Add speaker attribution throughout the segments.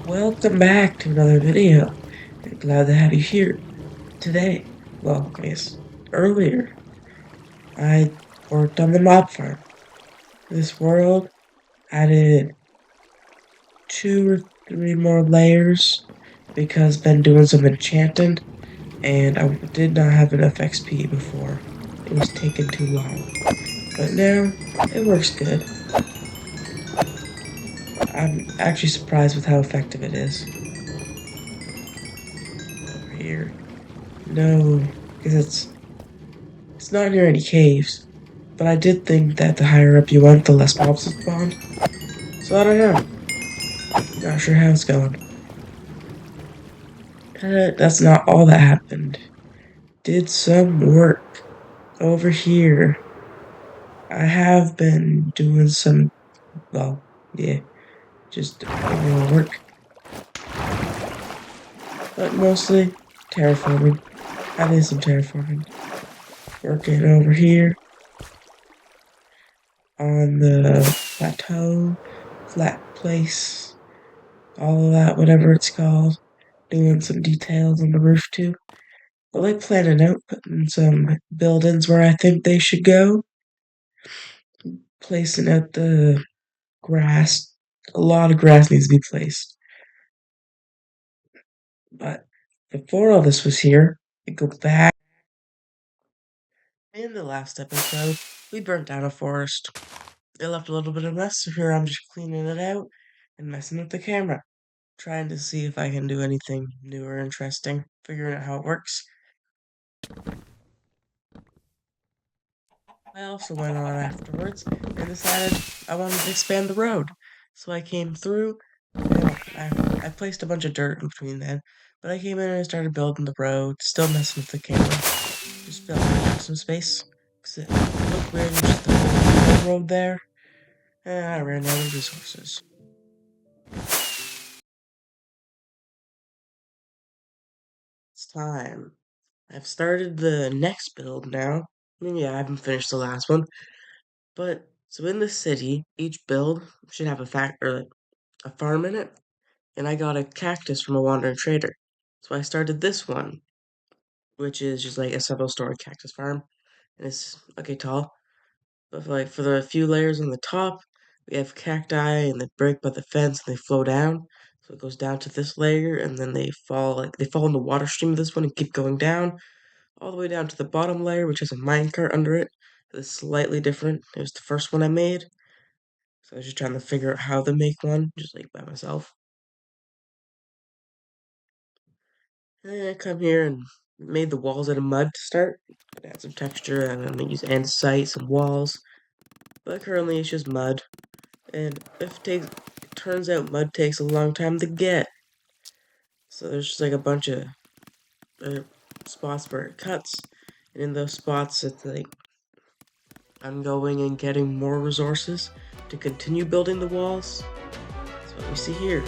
Speaker 1: Welcome back to another video. I'm glad to have you here today. Well, I guess earlier I worked on the mob farm. This world added 2 or 3 more layers because I've been doing some enchanting and I did not have enough XP before. It was taking too long. But now it works good. I'm actually surprised with how effective it is. Over here. No, because it's not near any caves. But I did think that the higher up you went, the less mobs would spawn. So I don't know. Not sure how it's going. That's not all that happened. Did some work over here. I have been doing some, well, yeah, just overall work. But mostly terraforming. I did some terraforming. Working over here on the plateau, flat place, all of that, whatever it's called. Doing some details on the roof too. I like planning out putting some buildings where I think they should go. Placing out the grass. A lot of grass needs to be placed. But before all this was here, I go back. In the last episode, we burnt down a forest. It left a little bit of mess, so here I'm just cleaning it out and messing with the camera. Trying to see if I can do anything new or interesting, figuring out how it works. I also went on afterwards and decided I wanted to expand the road. So I came through, I placed a bunch of dirt in between then, but I came in and I started building the road, still messing with the camera, just filling out some space, because it looked weird with just the whole road there, and I ran out of resources. It's time. I've started the next build now. I mean, yeah, I haven't finished the last one, but so in the city, each build should have a farm in it, and I got a cactus from a wandering trader. So I started this one, which is just like a several-story cactus farm, and it's okay tall. But for the few layers on the top, we have cacti, and they break by the fence, and they flow down. So it goes down to this layer, and then they fall in the water stream of this one and keep going down, all the way down to the bottom layer, which has a minecart under it. It's slightly different. It was the first one I made, so I was just trying to figure out how to make one, just like by myself. I come here and made the walls out of mud to start. It add some texture and I'm gonna use andesite, some walls. But currently it's just mud. And it turns out mud takes a long time to get. So there's just like a bunch of uh, spots where it cuts. And in those spots it's like I'm going and getting more resources to continue building the walls. That's what we see here.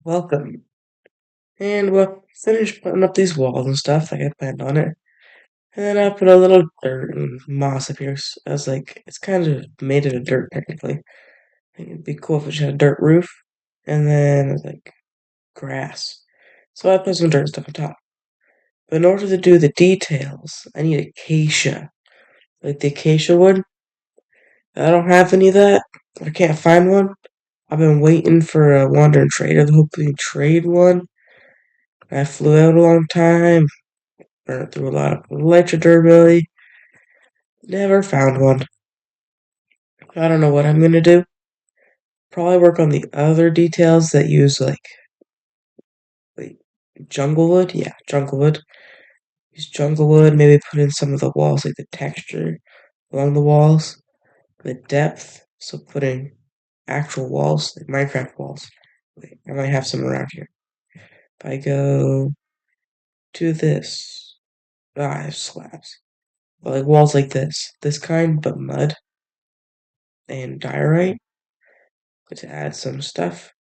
Speaker 1: Welcome. And well, finished putting up these walls and stuff like I planned on it. And then I put a little dirt and moss up here. I was like, it's kind of made out of dirt technically. I think it'd be cool if it had a dirt roof. And then it was like grass. So I put some dirt stuff on top. But in order to do the details, I need acacia. Like the acacia wood. I don't have any of that. I can't find one. I've been waiting for a wandering trader to hopefully trade one. I flew out a long time, burned through a lot of electric durability. Never found one. I don't know what I'm gonna do. Probably work on the other details that use like jungle wood. Yeah, jungle wood. Use jungle wood. Maybe put in some of the walls, like the texture along the walls, the depth. So putting actual walls, like Minecraft walls. Wait, I might have some around here. If I go to this, I have slabs. But like walls like this kind, but mud and diorite to add some stuff.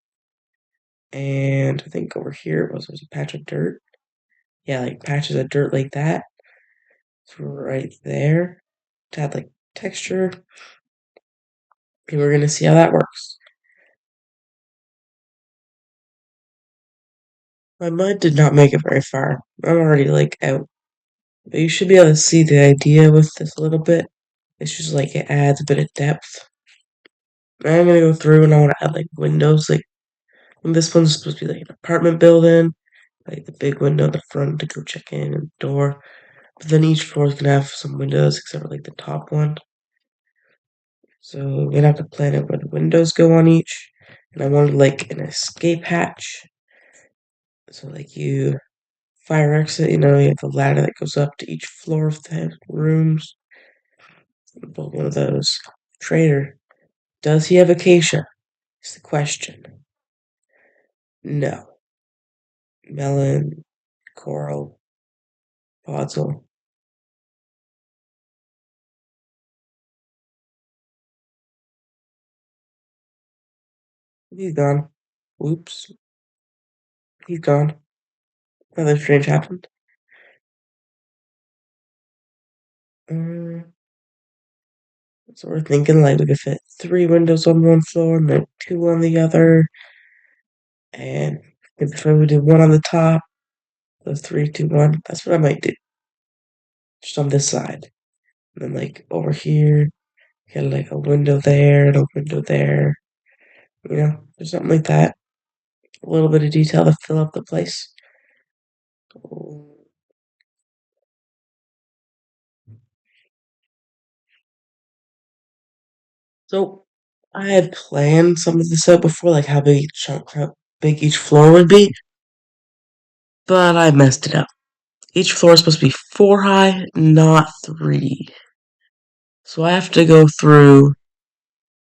Speaker 1: And I think over here was a patch of dirt. Yeah, like patches of dirt like that. So right there to add like texture. And we're gonna see how that works. My mud did not make it very far. I'm already like out. But you should be able to see the idea with this a little bit. It's just like it adds a bit of depth. I'm gonna go through and I want to add like windows. Like this one's supposed to be like an apartment building, like the big window in the front to go check in and door. But then each floor is gonna have some windows except for like the top one. So we're gonna have to plan out where the windows go on each. And I wanted like an escape hatch. So like you fire exit, you have the ladder that goes up to each floor of the rooms. Build one of those. Trader, does he have acacia? Is the question. No. Melon, coral, podzol. He's gone. Oops. He's gone. Nothing strange happened. Um, so we're thinking like we could fit 3 windows on one floor and then 2 on the other. And if we do one on the top, the 3, 2, 1. That's what I might do. Just on this side. And then like over here, get like a window there and a window there. Or something like that. A little bit of detail to fill up the place. So I had planned some of this out before, like how big each floor would be, but I messed it up. Each floor is supposed to be 4 high, not 3. So I have to go through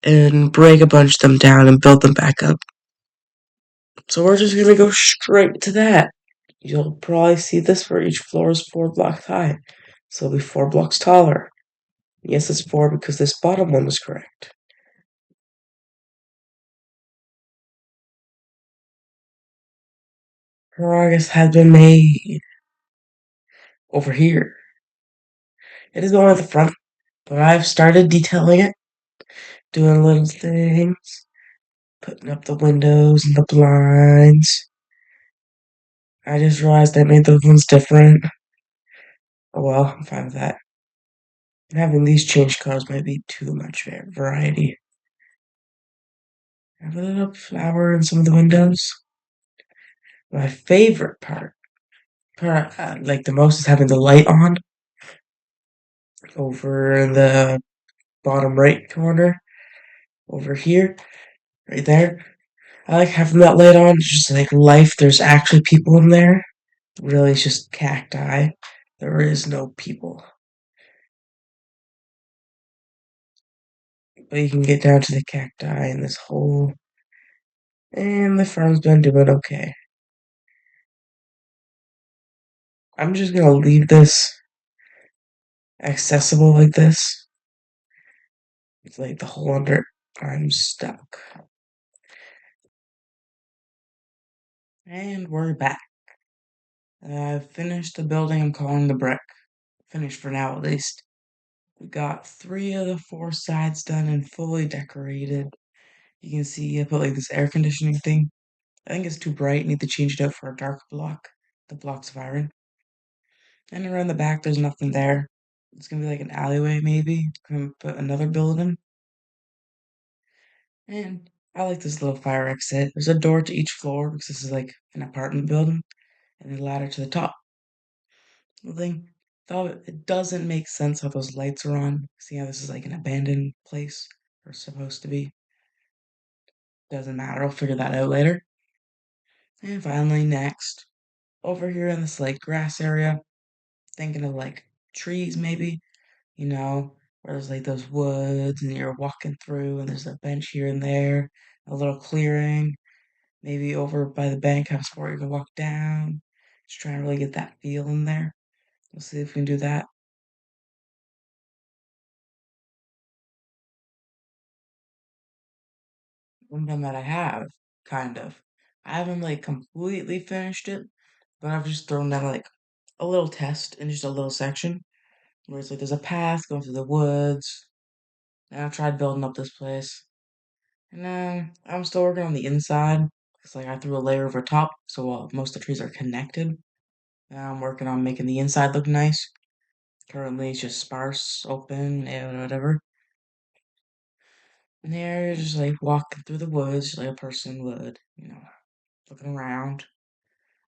Speaker 1: and break a bunch of them down and build them back up. So we're just gonna go straight to that. You'll probably see this where each floor is 4 blocks high. So it'll be 4 blocks taller. Yes, it's 4 because this bottom one was correct. Progress has been made over here. It is going at the front, but I've started detailing it, doing little things, putting up the windows and the blinds. I just realized I made those ones different. Oh well, I'm fine with that. Having these change colors might be too much variety. Have a little flower in some of the windows. My favorite part like the most, is having the light on over in the bottom right corner, over here, right there. I like having that light on. It's just like life. There's actually people in there. Really, it's just cacti. There is no people. But you can get down to the cacti in this hole. And the farm's been doing okay. I'm just gonna leave this accessible like this. It's like the hole under it. I'm stuck. And we're back. I've finished the building I'm calling the brick. Finished for now, at least. We got three of the four sides done and fully decorated. You can see I put like this air conditioning thing. I think it's too bright. Need to change it out for a dark block. The blocks of iron. And around the back, there's nothing there. It's gonna be like an alleyway, maybe. Gonna put another building. And I like this little fire exit. There's a door to each floor because this is like an apartment building, and a ladder to the top. The thing, though, it doesn't make sense how those lights are on. See how this is like an abandoned place, or supposed to be. Doesn't matter. I'll figure that out later. And finally, next, over here in this like grass area, thinking of like trees maybe, where there's like those woods and you're walking through and there's a bench here and there, a little clearing, maybe over by the bank have a spot you can walk down. Just trying to really get that feel in there. We'll see if we can do that. One thing that I have, kind of. I haven't like completely finished it, but I've just thrown down like a little test in just a little section where it's like there's a path going through the woods. And I've tried building up this place. And I'm still working on the inside. It's like I threw a layer over top, so most of the trees are connected. Now I'm working on making the inside look nice. Currently, it's just sparse, open, and whatever. And there, you're just like walking through the woods, just like a person would, looking around.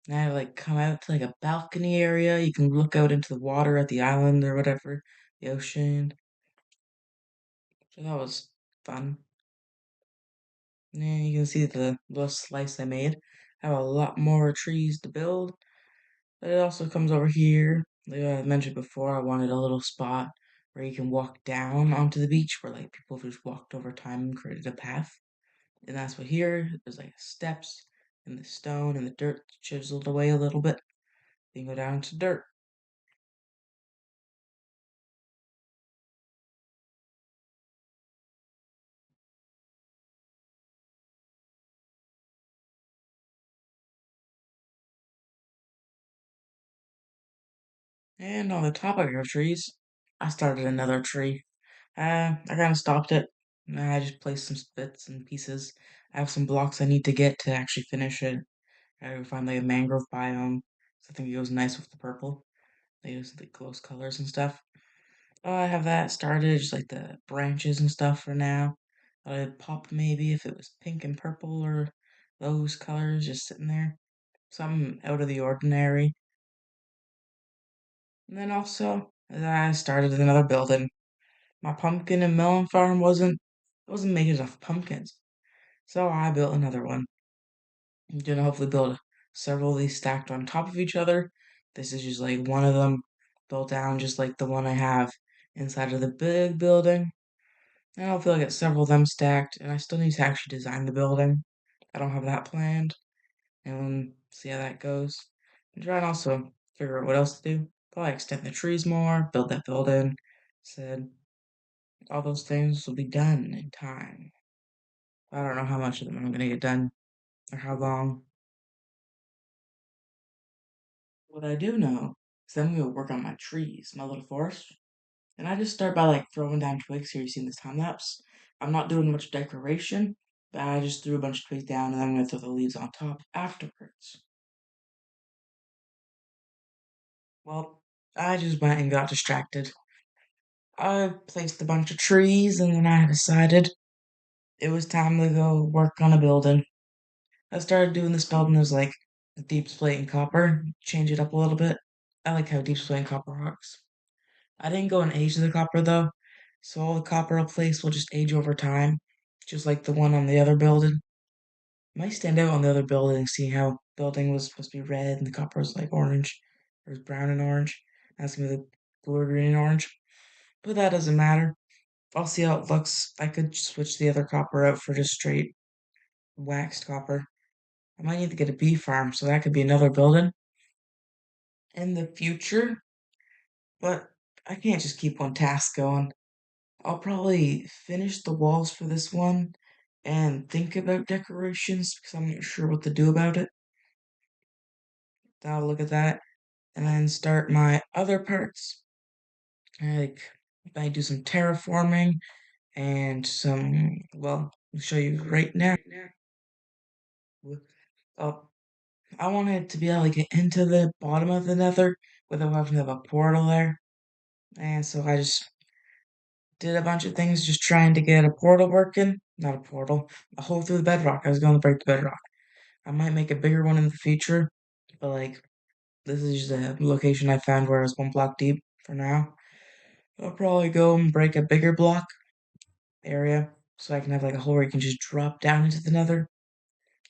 Speaker 1: Now, like, come out to like a balcony area. You can look out into the water at the island or whatever, the ocean. So that was fun. And then you can see the little slice I made. I have a lot more trees to build. But it also comes over here. Like I mentioned before, I wanted a little spot where you can walk down onto the beach where like people have just walked over time and created a path. And that's what here, there's like steps and the stone and the dirt chiseled away a little bit. Then go down to dirt. And on the topic of trees, I started another tree. I kind of stopped it. I just placed some bits and pieces. I have some blocks I need to get to actually finish it. I gotta find like a mangrove biome. So I think it goes nice with the purple. They use the close colors and stuff. Oh, I have that started, just like the branches and stuff for now. I'd pop maybe if it was pink and purple or those colors just sitting there. Something out of the ordinary. And then also, I started another building. My pumpkin and melon farm wasn't making enough pumpkins. So I built another one. I'm gonna hopefully build several of these stacked on top of each other. This is just like one of them built down just like the one I have inside of the big building. And I'll feel like it's several of them stacked, and I still need to actually design the building. I don't have that planned, and see how that goes. And try and also figure out what else to do. Probably extend the trees more, build that building. Said all those things will be done in time. I don't know how much of them I'm gonna get done or how long. What I do know is I'm gonna work on my trees, my little forest. And I just start by like throwing down twigs. Here you see in this time lapse. I'm not doing much decoration, but I just threw a bunch of twigs down and then I'm gonna throw the leaves on top afterwards. Well, I just went and got distracted. I placed a bunch of trees and then I decided it was time to go work on a building. I started doing this building as like the deep slate and copper, change it up a little bit. I like how deep slate and copper rocks. I didn't go and age the copper though, so all the copper I'll place will just age over time, just like the one on the other building. It might stand out on the other building, seeing how building was supposed to be red and the copper was like orange, or was brown and orange. That's gonna be the blue or green and orange. But that doesn't matter. I'll see how it looks. I could switch the other copper out for just straight waxed copper. I might need to get a bee farm, so that could be another building in the future. But I can't just keep one task going. I'll probably finish the walls for this one and think about decorations because I'm not sure what to do about it. Then I'll look at that and then start my other parts. Like I do some terraforming and some, well, I'll show you right now. Oh, I wanted to be able to get into the bottom of the nether without having to have a portal there. And so I just did a bunch of things just trying to get a portal working. Not a portal, a hole through the bedrock. I was going to break the bedrock. I might make a bigger one in the future, but like this is just a location I found where I was 1 block deep for now. I'll probably go and break a bigger block area so I can have like a hole where you can just drop down into the nether.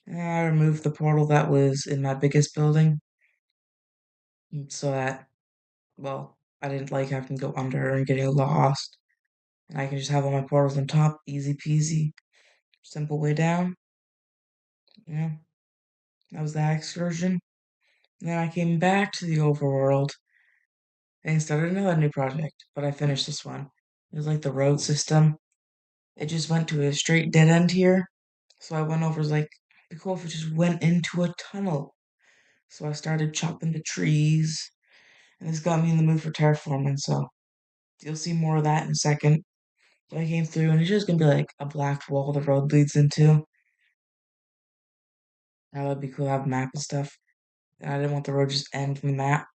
Speaker 1: And I removed the portal that was in my biggest building so that, well, I didn't like having to go under and getting lost. And I can just have all my portals on top, easy peasy, simple way down. Yeah, that was that excursion. And then I came back to the overworld and started another new project, but I finished this one. It was like the road system. It just went to a straight dead end here. So I went over, like, it'd be cool if it just went into a tunnel. So I started chopping the trees, and this got me in the mood for terraforming, so you'll see more of that in a second. But I came through, and it's just gonna be like a black wall the road leads into. Now that'd be cool to have a map and stuff. And I didn't want the road just end in the map,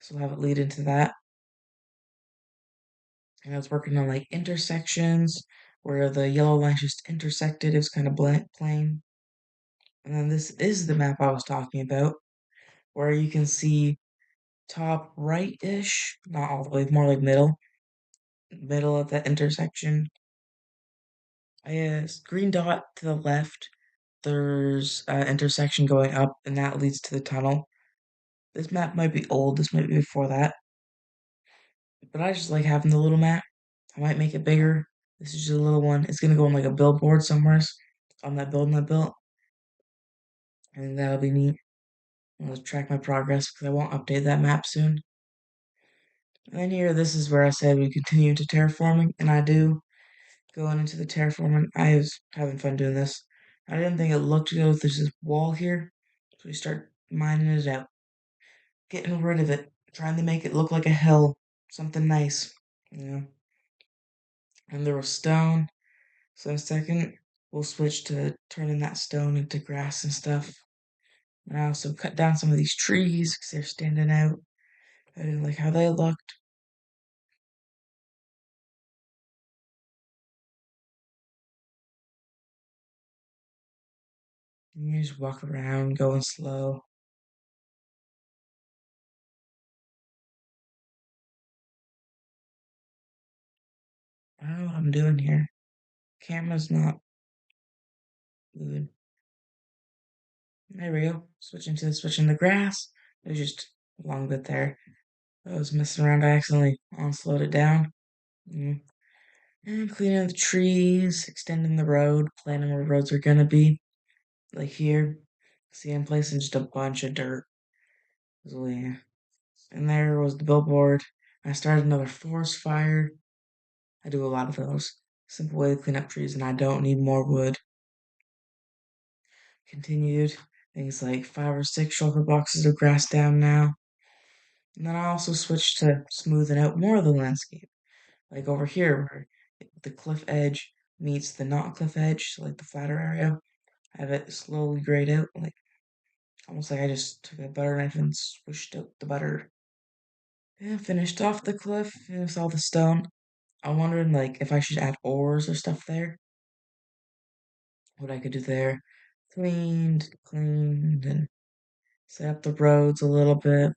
Speaker 1: so I'll have it lead into that. And I was working on like intersections where the yellow lines just intersected. It was kind of plain. And then this is the map I was talking about, where you can see top right-ish, not all the way, more like middle of that intersection. Green dot to the left. There's an intersection going up, and that leads to the tunnel. This map might be old. This might be before that, but I just like having the little map. I might make it bigger. This is just a little one. It's gonna go on like a billboard somewhere on that building I built, and that'll be neat. I'll track my progress because I won't update that map soon. And then here, this is where I said we continue to terraforming, and I do. Going into the terraforming, I was having fun doing this. I didn't think it looked good with this wall here, so we start mining it out, getting rid of it, trying to make it look like a hill, something nice, you know. And there was stone, so in a second we'll switch to turning that stone into grass and stuff. And I also cut down some of these trees because they're standing out. I didn't like how they looked. And you just walk around going slow. I don't know what I'm doing here. Camera's not moving. There we go. Switching the grass. It was just a long bit there. I was messing around. I accidentally slowed it down. Mm. And cleaning the trees, extending the road, planning where roads are gonna be. Like here. See, I'm placing just a bunch of dirt. So yeah. And there was the billboard. I started another forest fire. I do a lot of those. Simple way to clean up trees, and I don't need more wood. Continued. Things like 5 or 6 shulker boxes of grass down now. And then I also switched to smoothing out more of the landscape. Like over here, where the cliff edge meets the not cliff edge, so like the flatter area. I have it slowly grayed out, like almost like I just took a butter knife and swished out the butter. Yeah, finished off the cliff, finished all the stone. I'm wondering like if I should add ores or stuff there. What I could do there. Cleaned, and set up the roads a little bit.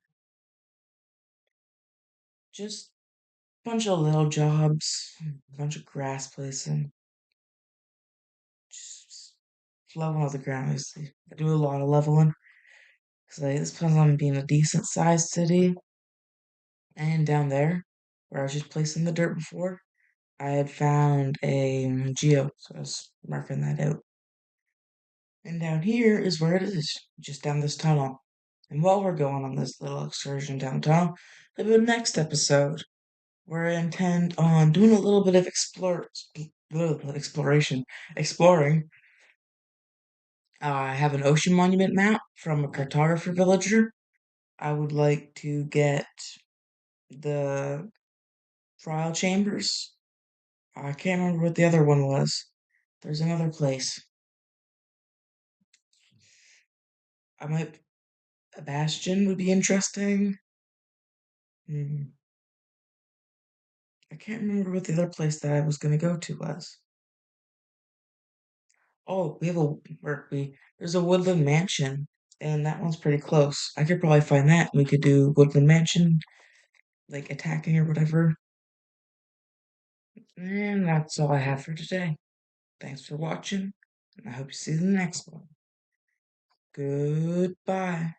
Speaker 1: Just a bunch of little jobs, a bunch of grass placing, just leveling out the ground. Obviously, I do a lot of leveling because like, this depends on being a decent sized city. And down there, where I was just placing the dirt before, I had found a geo, so I was marking that out. And down here is where it is, just down this tunnel. And while we're going on this little excursion downtown, maybe the next episode, where I intend on doing a little bit of exploration, exploring. I have an ocean monument map from a cartographer villager, I would like to get the trial chambers. I can't remember what the other one was. There's another place. I might. A bastion would be interesting. Hmm. I can't remember what the other place that I was gonna go to was. Oh, we have a there's a woodland mansion, and that one's pretty close. I could probably find that. We could do woodland mansion, like attacking or whatever. And that's all I have for today. Thanks for watching, and I hope you see the next one. Goodbye.